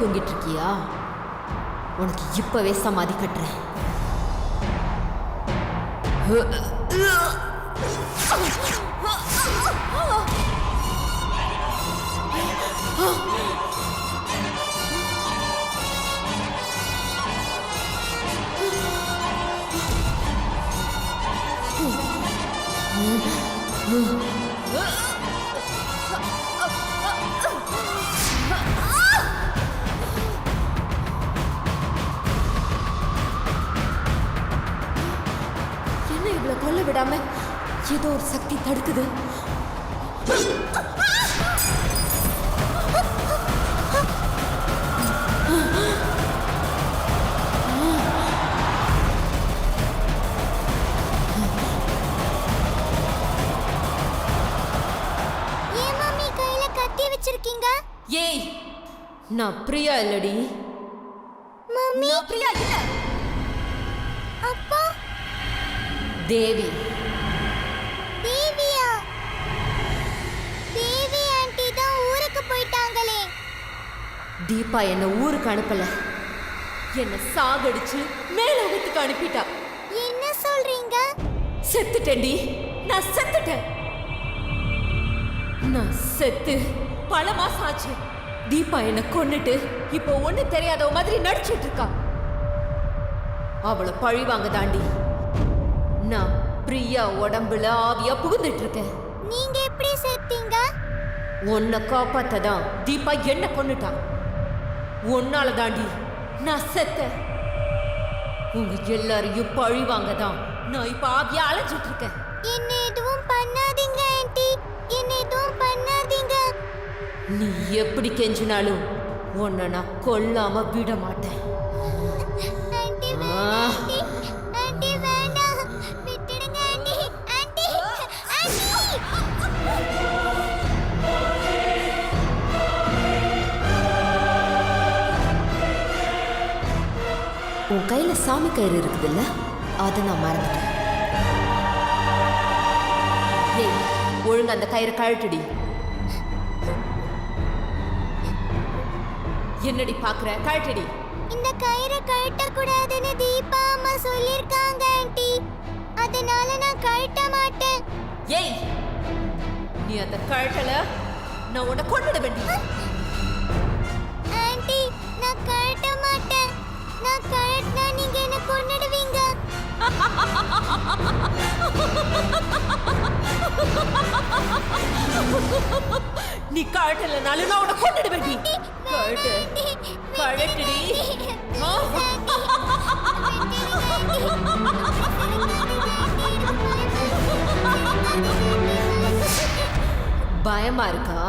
தூங்கிட்டு இருக்கியா? உனக்கு இப்பவே சமாதி கட்டுறேன். என்ன இவ்வளவு கொல்ல விடாம ஏதோ ஒரு சக்தி தடுக்குது. ஏய், நான் பிரியா இல்லடி. மம்மி, நான் பிரியா இல்ல. அப்பா, தேவி. தேவியா? தேவி ஆண்டி தான் ஊருக்கு போயிட்டாங்களே. தீபா என்ன ஊருக்கு அனுப்பல, என்ன சாகடிச்சு மேலோகத்துக்கு அனுப்பிட்டா. என்ன சொல்றீங்க? செத்துட்டேன்டி, நான் செத்துட்டேன். நான் செத்து பல மாசம் ஆச்சு. தீபா என்ன கொன்னுட்டு இப்போ ஒண்ணு தெரியாத மாதிரி நடிச்சிட்டு இருக்கா. அவளை பழி வாங்க தாண்டி நான் பிரியா உடம்புல ஆவியா புகுந்துட்டு இருக்கேன். நீங்க எப்படி செத்தீங்க? உன்னை காப்பாத்ததான் தீபா என்ன கொன்னுட்டா. உன்னால தாண்டி நான் செத்தேன். உங்க எல்லாரையும் பழி வாங்க தான் நான் இப்ப ஆவியா அலைஞ்சிட்டு இருக்கேன். என்ன எதுவும் பண்ணாதீங்க ஆண்டி, என்ன எதுவும் பண்ணாதீங்க. நீ எப்படி கெஞ்சினாலும் உன்னை நான் கொல்லாம விட மாட்டேன். ஆண்டி வேண்டாம், ஆண்டி, ஆண்டி வேண்டாம், விட்டுடுங்க ஆண்டி, ஆண்டி, ஆண்டி. உன் கையில சாமி கயிறு இருக்குதுல்ல, அதை நான் மறந்துட்டேன். ஏய், ஒழுங்கு அந்த கயிறை கழட்டுடி. என்னடி பாக்குற? கழட்டுடி. இந்த கயிறை கழட்ட கூடாதுன்னு தீபா அம்மா சொல்லிருக்காங்க ஆண்டி, அதனால நான் கழட்ட மாட்டேன். ஏய், நீ அந்த கழட்டல நான் உன்னை கொண்டுட வேண்டி. ஆண்டி, நான் கழட்ட மாட்டேன். நான் கழட்டினா நீங்க என்ன கொன்னுடுவீங்க. நீ கழட்டலனாலும் நான் உன்னை கொண்டுட வேண்டி. கழட்டு, கழட்டுடி. பயமா இருக்கா?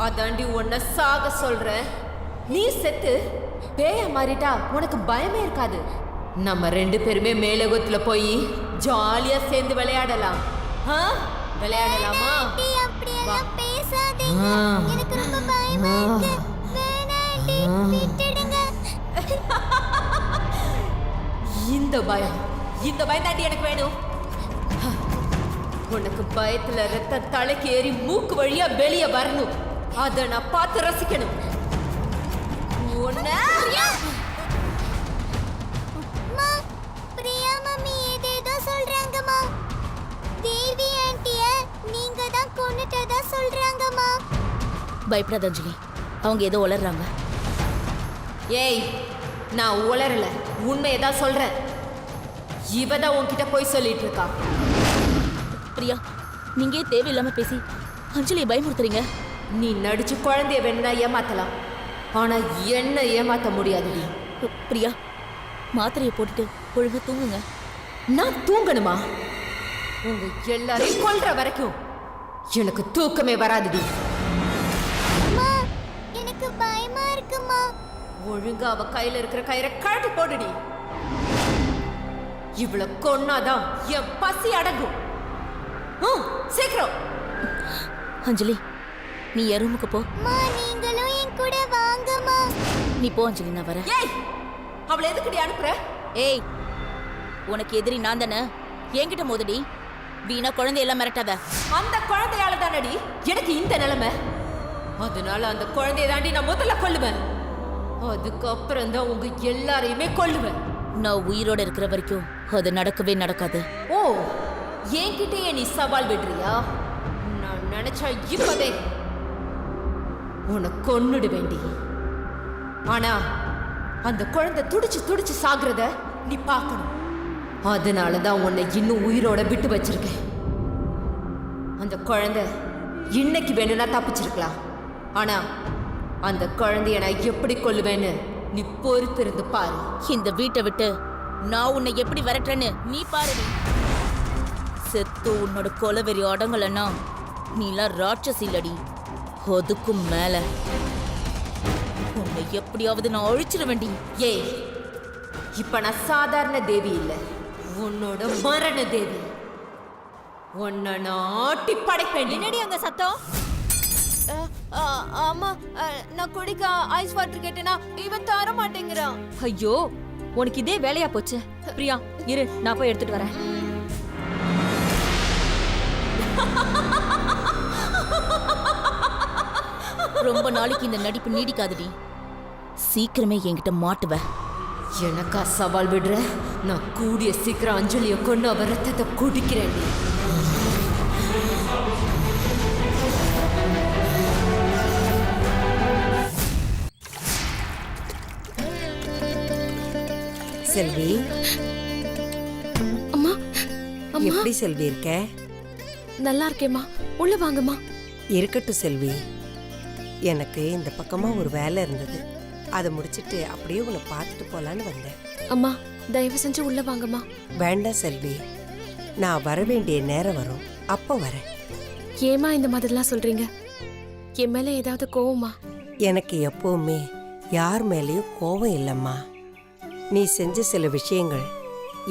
அதாண்டி உன்னை சாக சொல்றேன். நீ செத்து பேய மாறிட்டா உனக்கு பயமே இருக்காது. நம்ம ரெண்டு பேருமே மேலோகத்துல போய் ஜாலியா சேர்ந்து விளையாடலாம். விளையாடலாமா? ஆண்டி, அப்படியெல்லாம் பேசாதீங்க. எனக்கு ரொம்ப பயமா இருக்கு. வேணாம் ஆண்டி, விட்டுடுங்க. இந்த பயம் தாண்டி எனக்கு வேணும். உனக்கு பயத்துல ரத்தம் தலைக்கு ஏறி மூக்கு வழியா வெளியே வரணும். அதை நான் பார்த்து ரசிக்கணும். அம்மா, பிரியா மம்மி ஏதேதோ சொல்றாங்கம்மா. தேவி ஆண்டிய நீங்க தான் கொன்னுட்டதா சொல்றாங்கம்மா. பயப்படாத அஞ்சலி, அவங்க ஏதோ உளறாங்க. ஏய், நான் உளறல, உண்மையதான் சொல்றேன். இவதான் உன்கிட்ட போய் சொல்லிட்டு இருக்கா. பிரியா, நீங்க தேவையில்லாம பேசி அஞ்சலியை பயமுறுத்துறீங்க. நீ நடிச்சு குழந்தைய வேணும்னா ஏமாத்தலாம், ஆனா என்ன ஏமாத்த முடியாதுடி. பிரியா, மாத்திரையை போட்டுட்டு ஒழுங்கா தூங்குங்க. நான் தூங்கணுமா? உங்க எல்லாரையும் கொல்ற வரைக்கும் எனக்கு தூக்கமே வராதுடி. அம்மா, எனக்கு பயமா இருக்குமா. ஒழுங்கா அவ கையில இருக்கிற கயிறை கழட்டி போடுடி. இவ்வளவு கொன்னாதான் என் பசி அடங்கும். சீக்கிரம். அஞ்சலி, நீ என் ரூமுக்கு போ. அம்மா, நீங்களும் என் கூட வாங்கம்மா. நீ போ அஞ்சலி, நான் வரேன். ஏய், அவளை எதுக்குடி அனுப்புற? ஏய், உனக்கு எதிரி நான் தானே, என்கிட்ட மோதடி. வீணா குழந்தையெல்லாம் மிரட்டாத. அந்த குழந்தையால தானடி எனக்கு இந்த நிலைமை. அதனால அந்த குழந்தைய தாண்டி நான் முதல்ல கொல்லுவேன். அதுக்கப்புறம் தான் உங்க எல்லாரையுமே கொல்லுவேன். நான் உயிரோட இருக்கிற வரைக்கும் அது நடக்கவே நடக்காது. ஓ, என்கிட்டயே நீ சவால் விடுறியா? நான் நினைச்சா இப்பவே உன்னை கொன்னுடு வேண்டி. ஆனா அந்த குழந்தை துடிச்சு துடிச்சு சாகுறத நீ பார்க்கணும். அதனாலதான் உன்னை இன்னும் உயிரோட விட்டு வச்சிருக்கேன். அந்த குழந்தை இன்னைக்கு வேணும்னா தப்பிச்சிருக்கலாம். ஆனா அந்த குழந்தைய நான் எப்படி கொல்லுவேன்னு நீ பொறுத்திருந்து பாரு. இந்த வீட்டை விட்டு நான் உன்னை எப்படி விரட்டுறேன்னு நீ பாரு. செத்து உன்னோட கொலவெறி அடங்கலன்னா நீலாம் ராட்சசி இல்லடி, அதுக்கும் மேல உன்னை எப்படியாவது நான் அழிச்சிட வேண்டி. ஏய், இப்ப நான் சாதாரண தேவி இல்ல, உன்னோட மரண தேவி. உன்னை நான் ஆட்டி படைப்பேன். என்னடி அங்க சத்தம்? ஆமா, நான் குடிக்க ஐஸ் வாட்டர் கேட்டேனா இவன் தர மாட்டேங்கிறான். ஐயோ, உனக்கு இதே வேலையா போச்சு. பிரியா இரு, நான் போய் எடுத்துட்டு வரேன். ரொம்ப நாளைக்கு இந்த நடிப்பு நீடிக்காதுடி, சீக்கிரமே என்கிட்ட மாட்டுவ. எனக்கா சவால் விடுற? நான் கூடிய சீக்கிரம் அஞ்சலியை கொண்டு அவ ரத்தத்தை குடிக்கிறேன். செல்வி, அம்மா, அம்மா, எப்படி செல்வி இருக்க? நல்லா இருக்கேம்மா, உள்ள வாங்கம்மா. இருக்கட்டும் செல்வி, எனக்கு இந்த பக்கமா ஒரு வேலை இருந்தது, அதை முடிச்சிட்டு அப்படியே உன்னை பார்த்துட்டு போலான்னு வந்தேன். அம்மா, தயவு செஞ்சு உள்ள வாங்கம்மா. வேண்டாம் செல்வி, நான் வர வேண்டிய நேரம் வரும், அப்போ வரேன். ஏமா இந்த மாதிரிலாம் சொல்றீங்க? என் மேல ஏதாவது கோவமா? எனக்கு எப்பவுமே யார் மேலேயும் கோபம் இல்லைம்மா. நீ செஞ்ச சில விஷயங்கள்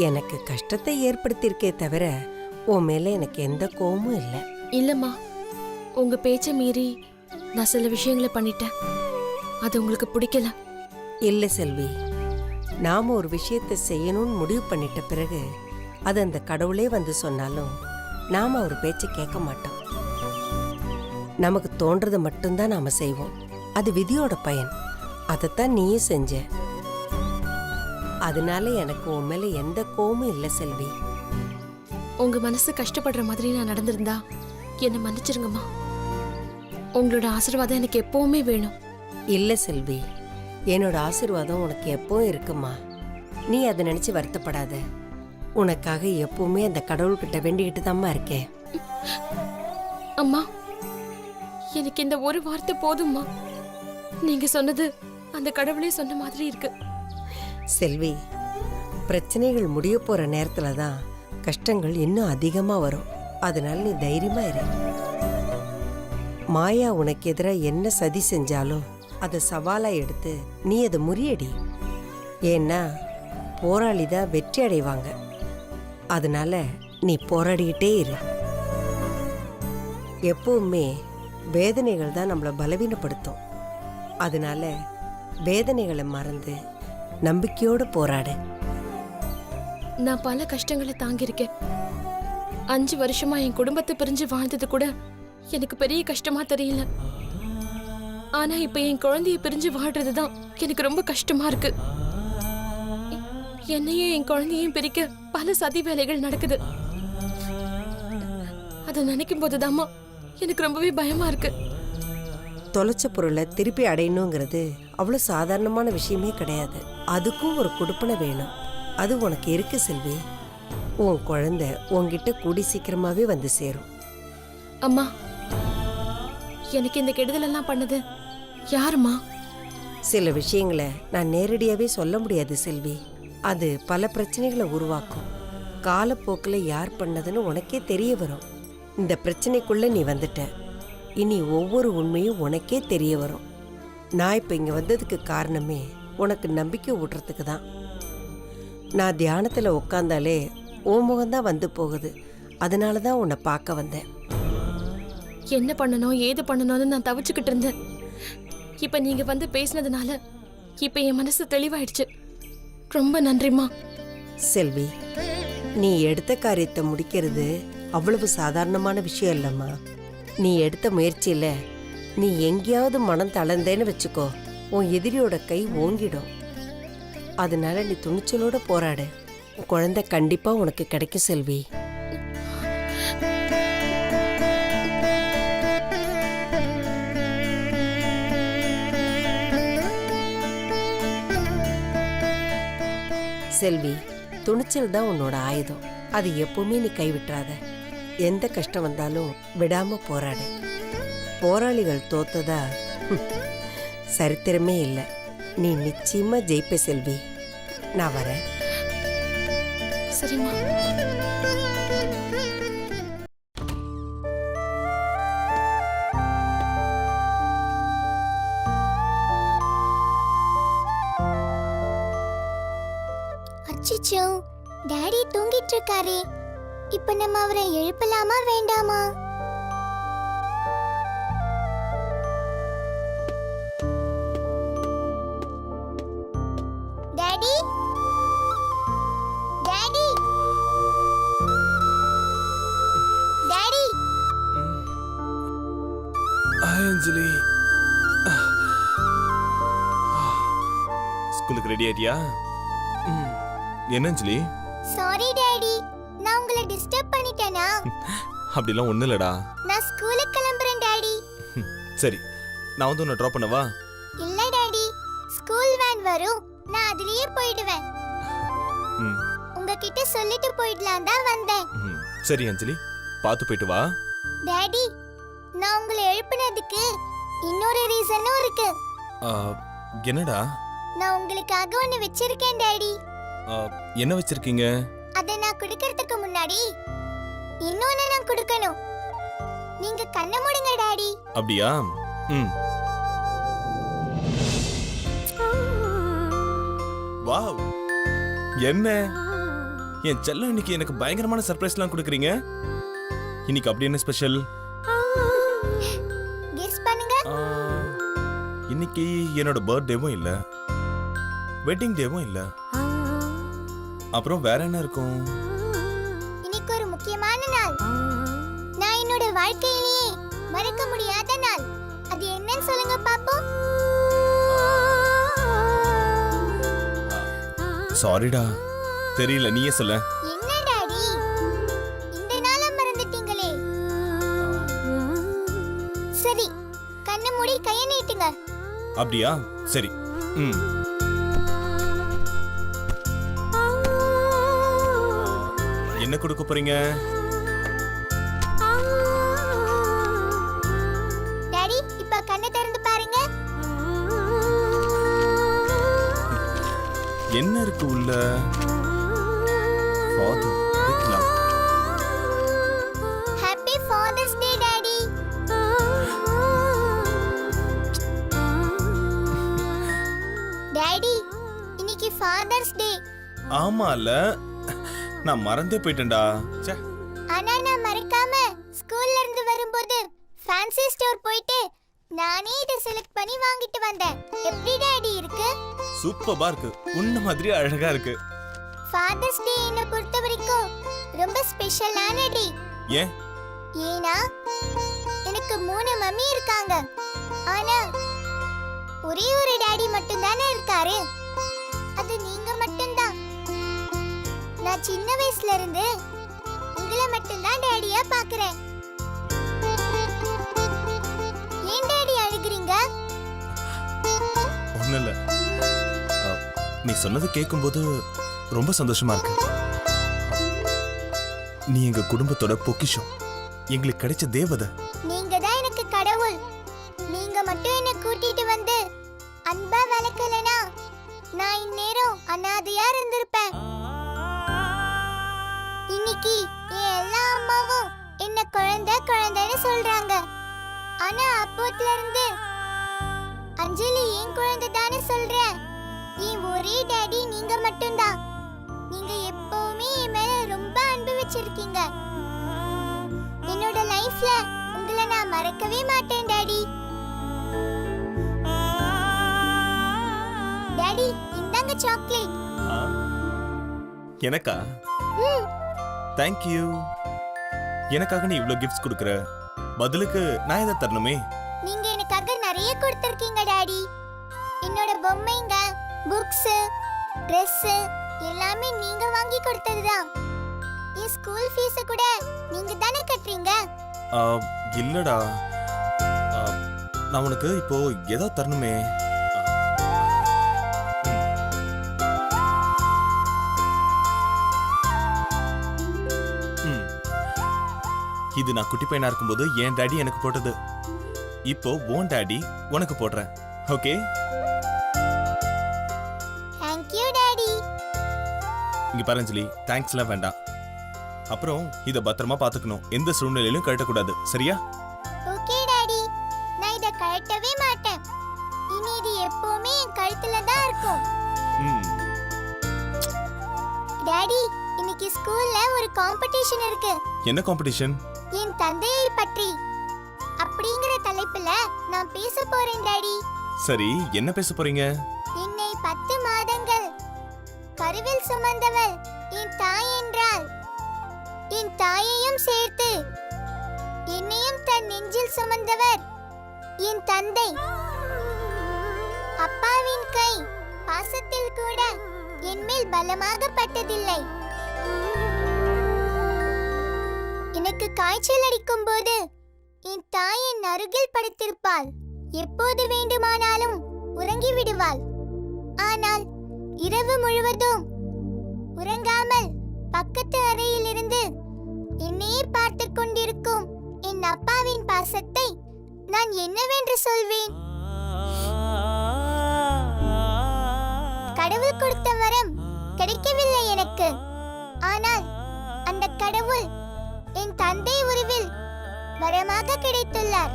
எனக்கு கஷ்டத்தை ஏற்படுத்தியிருக்கே தவிர உன் மேல எனக்கு எந்த கோபமும் இல்லை. இல்லம்மா, உங்க பேச்ச மீறி நான் சில விஷயங்களை பண்ணிட்டேன், அது உங்களுக்கு பிடிக்கல. இல்லை செல்வி, நாம ஒரு விஷயத்தை செய்யணும்னு முடிவு பண்ணிட்ட பிறகு அது அந்த கடவுளே வந்து சொன்னாலும் நாம அவர் பேச்சை கேட்க மாட்டோம். நமக்கு தோன்றதை மட்டும்தான் நாம செய்வோம். அது விதியோட பயன். அதைத்தான் நீயும் செஞ்ச. அதனால எனக்கு உன் மேல எந்த கோபமும் இல்லை செல்வி. உங்க மனசு கஷ்டப்படுற மாதிரி நான் நடந்திருந்தா என்னை மன்னிச்சிருங்கம்மா. உங்களோட ஆசீர்வாதம் எனக்கு எப்பவுமே வேணும். இல்லை செல்வி, என்னோட ஆசீர்வாதம் உனக்கு எப்பவும் இருக்குமா. நீ அதை நினைச்சு வருத்தப்படாத. உனக்காக எப்பவுமே அந்த கடவுள்கிட்ட வேண்டிக்கிட்டு தாம்மா இருக்கேன். அம்மா, எனக்கு இந்த ஒரு வார்த்தை போதும்மா. நீங்க சொன்னது அந்த கடவுளே சொன்ன மாதிரி இருக்கு. செல்வி, பிரச்சனைகள் முடிய போற நேரத்துல தான் கஷ்டங்கள் இன்னும் அதிகமா வரும். அதனால நீ தைரியமா இரு. மாயா உனக்கு எதிராக என்ன சதி செஞ்சாலும் அதை சவாலா எடுத்து நீ அதை முறியடி. ஏன்னா போராளி தான் வெற்றி அடைவாங்க. அதனால நீ போராடிக்கிட்டே இரு. எப்பவுமே வேதனைகள் தான் நம்மளை பலவீனப்படுத்தும். அதனால வேதனைகளை மறந்து நம்பிக்கையோடு போராடு. நான் பல கஷ்டங்களை தாங்கியிருக்கேன். 5 வருஷமா என் குடும்பத்தை பிரிஞ்சு வாழ்ந்தது கூட எனக்கு பெரிய கஷ்டமா தெரியல. ஆனா இப்ப என் குழந்தைய பிரிஞ்சு வாழ்றதுதான் எனக்கு ரொம்ப கஷ்டமா இருக்கு. என்னையும் என் குழந்தையும் பிரிக்க பல சதி வேலைகள் நடக்குது. அதை நினைக்கும் போதுதாம்மா எனக்கு ரொம்பவே பயமா இருக்கு. தொலைச்ச பொருளை திருப்பி அடையணுங்கிறது அவ்வளோ சாதாரணமான விஷயமே கிடையாது. அதுக்கும் ஒரு கொடுப்பனை வேணும். அது உனக்கு இருக்கு செல்வி. உன் குழந்தை உன்கிட்ட கூடி சீக்கிரமாவே வந்து சேரும். அம்மா, எனக்கு இந்த கெடுதல் எல்லாம் பண்ணது யாருமா? சில விஷயங்களை நான் நேரடியாவே சொல்ல முடியாது செல்வி. அது பல பிரச்சனைகளை உருவாக்கும். காலப்போக்கில் யார் பண்ணதுன்னு உனக்கே தெரிய வரும். இந்த பிரச்சனைக்குள்ள நீ வந்துட்ட. இனி ஒவ்வொரு உண்மையும் உனக்கே தெரிய வரும். நான் இப்போ இங்கே வந்ததுக்கு காரணமே உனக்கு நம்பிக்கை ஊட்டுறதுக்கு தான். நான் தியானத்தில் உட்காந்தாலே உன் முகம்தான் வந்து போகுது. அதனால தான் உன்னை பார்க்க வந்தேன். என்ன பண்ணணும் ஏது பண்ணணும்னு நான் தவிச்சுக்கிட்டு இருந்தேன். இப்ப நீங்க வந்து பேசினதுனால இப்ப என் மனசு தெளிவாயிடுச்சு. ரொம்ப நன்றிம்மா. செல்வி, நீ எடுத்த காரியத்தை முடிக்கிறது அவ்வளவு சாதாரணமான விஷயம் இல்லைம்மா. நீ எடுத்த முயற்சியில் நீ எங்கேயாவது மனம் தளர்ந்தேன்னு வச்சுக்கோ, உன் எதிரியோட கை ஓங்கிடும். அதனால நீ துணிச்சலோட போராடு. உன் குழந்தை கண்டிப்பா உனக்கு கிடைக்கும் செல்வி. செல்வி, துணிச்சல் தான் உன்னோட ஆயுதம். அது எப்பவுமே நீ கைவிட்டுறாத. எந்த கஷ்டம் வந்தாலும் விடாம போராடு. போராளிகள் தோத்ததா சரித்திரமே இல்லை. நீ நிச்சயமா ஜெயிப்ப செல்வி. நான் வரேன். சரிம்மா. அச்சச்சோ, டாடி தூங்கிட்டு இருக்காரே. இப்ப நம்ம அவரை எழுப்பலாமா வேண்டாமா? Daddy, daddy, daddy. ஹாய் அஞ்சலி. ஸ்கூலுக்கு ரெடி ஆயிட்டியா? என்ன அஞ்சலி? சாரி டாடி, நான் உங்களை டிஸ்டர்ப் பண்ணிட்டேனா? அப்படிலாம் ஒண்ணு இல்லடா. நான் ஸ்கூலுக்கு கிளம்புறேன் டாடி. சரி, நான் வந்து உன்னை ட்ராப் பண்ணவா? இல்ல டாடி, ஸ்கூல் வேன் வரும், நான் அதுலயே போயிடுவேன். ம், உங்ககிட்ட சொல்லிட்டு போயிடலாம் தான் வந்தேன். ம். சரி அஞ்சலி, பார்த்து போயிட்டு வா. டாடி, நான் உங்களை எழுப்புனதுக்கு இன்னொரு ரீசனும் இருக்கு. ஆ, என்னடா? நான் உங்களுக்காக ஒன்னு வச்சிருக்கேன் டாடி. ஆ, என்ன வச்சிருக்கீங்க? அதை நான் கொடுக்கறதுக்கு முன்னாடி இன்னொன்னு நான் கொடுக்கணும். நீங்க கண்ணை மூடுங்க டாடி. அப்படியா? ம். வாவ், என்ன என் செல்லம் இன்னைக்கு எனக்கு பயங்கரமான சர்ப்ரைஸ்லாம் கொடுக்குறீங்க. இன்னைக்கு அப்படி என்ன ஸ்பெஷல்? கெஸ் பண்ணுங்க. இன்னைக்கு என்னோட பர்த்டேவும் இல்ல, வெட்டிங் டேவும் இல்ல. அப்புறம் வேற என்ன இருக்கும்? இன்னைக்கு ஒரு முக்கியமான நாள். நான் என்னோட வாழ்க்கையிலேயே மறக்க முடியாத நாள். அது என்னன்னு சொல்லுங்க பாப்போம். சாரிடா, தெரியல, நீயே சொல்ல. என்ன டாடி, இந்த நாளை மறந்துட்டீங்களே. சரி, கண்ணை மூடி கையை நீட்டுங்க. அப்படியா? சரி. ம். என்ன கொடுக்க போறீங்க? டாடி, இப்ப கண்ணை திறந்து பாருங்க. என்ன இருக்கு உள்ள? Father, big love. Happy father's day daddy. Daddy, இன்னைக்கு ஃபாதர்ஸ் டே. ஆமால, நான் மறந்தே போயிட்டேன்டா. ச்சே. ஆனா நான் மறக்காம ஸ்கூல்ல இருந்து வரும்போது ஃபேன்சி ஸ்டோர் போயிட்டு நானே இதை செலக்ட் பண்ணி வாங்கிட்டு வந்தேன். எப்படி டாடி இருக்கு? சூப்பரா இருக்கு. உன்ன மாதிரி அழகா இருக்கு. ஃபாதர்ஸ் டே என்ன பொறுத்த வரைக்கும் ரொம்ப ஸ்பெஷலான டே. ஏன்? ஏன்னா எனக்கு 3 மம்மி இருக்காங்க. ஆனா ஒரே ஒரு டாடி மட்டும் தானே இருக்காரு. அது நீங்க மட்டும்தான். நான் சின்ன வயசுல இருந்து உங்களை மட்டும்தான் டாடியா பாக்குறேன். ஏன் டாடி அழுகுறீங்க? ஒண்ணும் இல்ல. நீ சொன்னது கேட்கும்போது ரொம்ப சந்தோஷமா இருக்கு. நீ எங்க குடும்பத்தோட பொக்கிஷம், எங்களுக்கு கிடைச்ச தேவதை. நீங்க தான் எனக்கு கடவுள். நீங்க மட்டும் என்ன கூட்டிட்டு வந்து அன்பா வளர்க்கலனா நான் இந்நேரம் அனாதையா இருந்திருப்பேன். இன்னைக்கு என் எல்லா அம்மாவும் என்ன குழந்தை குழந்தைன்னு சொல்றாங்க. ஆனா அப்போத்துல இருந்து அஞ்சலி என் குழந்தை தானே சொல்றேன். என் ஒரே டாடி நீங்க மட்டும்தான். நீங்க எப்பவுமே என் மேல ரொம்ப அன்பு வச்சிருக்கீங்க. என்னோட லைஃப்ல உங்களை நான் மறக்கவே மாட்டேன் டாடி. டாடி, இந்தாங்க சாக்லேட். எனக்கா? தேங்க்யூ. எனக்காக நீ இவ்ளோ கிஃப்ட்ஸ் கொடுக்குற, பதிலுக்கு நான் இதை தரணுமே. நீங்க எனக்காக நிறைய கொடுத்திருக்கீங்க டாடி. என்னோட பொம்மைங்க, புக்ஸ், Dress எல்லாமே நீங்க வாங்கி கொடுத்ததுதான். என் ஸ்கூல் ஃபீஸ் கூட நீங்க தானே கட்டுறீங்க. இல்லடா, நான் உனக்கு இப்போ ஏதோ தரணுமே. இது நான் குட்டி பையனா இருக்கும்போது என் டாடி எனக்கு போட்டது. இப்போ உன் டாடி உனக்கு போடுறேன். ஓகே? Thank you daddy. இங்க பாரு அஞ்சலி, தேங்க்ஸ்லாம் வேண்டாம். அப்புறம் இத பத்திரமா பாத்துக்கணும். எந்த சூழ்நிலையிலும் கழட்டக்கூடாது. சரியா? Okay daddy. நான் இத கழட்டவே மாட்டேன். இனி இது எப்பவுமே என் கழுத்துல தான் இருக்கும். ம். டாடி, இன்னைக்கு ஸ்கூல்ல ஒரு காம்படிஷன் இருக்கு. என்ன காம்படிஷன்? என் தந்தையை பற்றி அப்படிங்கிற தலைப்புல நான் பேச போறேன் டாடி. சரி, என்ன பேச போறீங்க? என்னை 10 மாதங்கள் கருவில் சுமந்தவள் என் தாய் என்றால் என் தாயையும் சேர்த்து என்னையும் தன் நெஞ்சில் சுமந்தவர் என் தந்தை. அப்பாவின் கை பாசத்தில் கூட என் மேல் பலமாக பட்டதில்லை. எனக்கு காய்ச்சல் அடிக்கும் போது என் தாய் என் அருகில் படுத்திருப்பாள். எப்போது வேண்டுமானாலும் உறங்கி விடுவாள். ஆனால் இரவு முழுவதும் உறங்காமல் பக்கத்து அறையில் இருந்து என்னையே பார்த்து கொண்டிருக்கும் என் அப்பாவின் பாசத்தை நான் என்னவென்று சொல்வேன்? கடவுள் கொடுத்த வரம் கிடைக்கவில்லை எனக்கு. ஆனால் அந்த கடவுள் என் தந்தை உருவில் வரமாக கிடைத்துள்ளார்.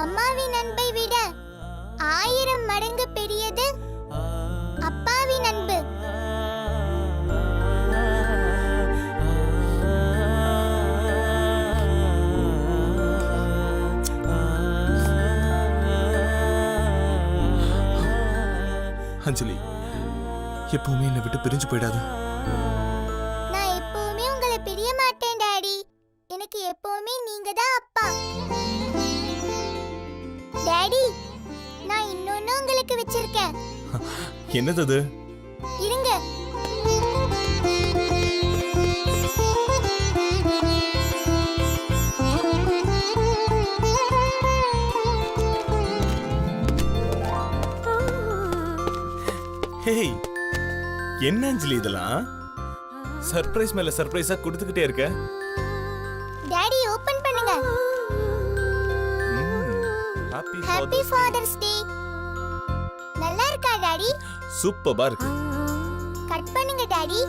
அம்மாவின் அன்பை விட 1000 மடங்கு பெரியது அப்பாவின் அன்பு. அஞ்சலி, எப்பவுமே என்னை விட்டு பிரிஞ்சு போயிடாது. நான் எப்பவுமே உங்களை பிரிய மாட்டேன் டாடி. எனக்கு எப்பவுமே நீங்க தான் அப்பா. டாடி, நான் இன்னொன்னு உங்களுக்கு வச்சிருக்கேன். என்னது அது? இருங்க. ஹேய், என்ன அஞ்சலி இதெல்லாம்? சர்ப்ரைஸ் மேல சர்ப்ரைஸா கொடுத்துக்கிட்டே இருக்க. டாடி ஓபன் பண்ணுங்க. ஹாப்பி ஃபாதர்ஸ் டே. நல்லா இருக்கா டாடி? சூப்பரா இருக்கு. கட் பண்ணுங்க டாடி.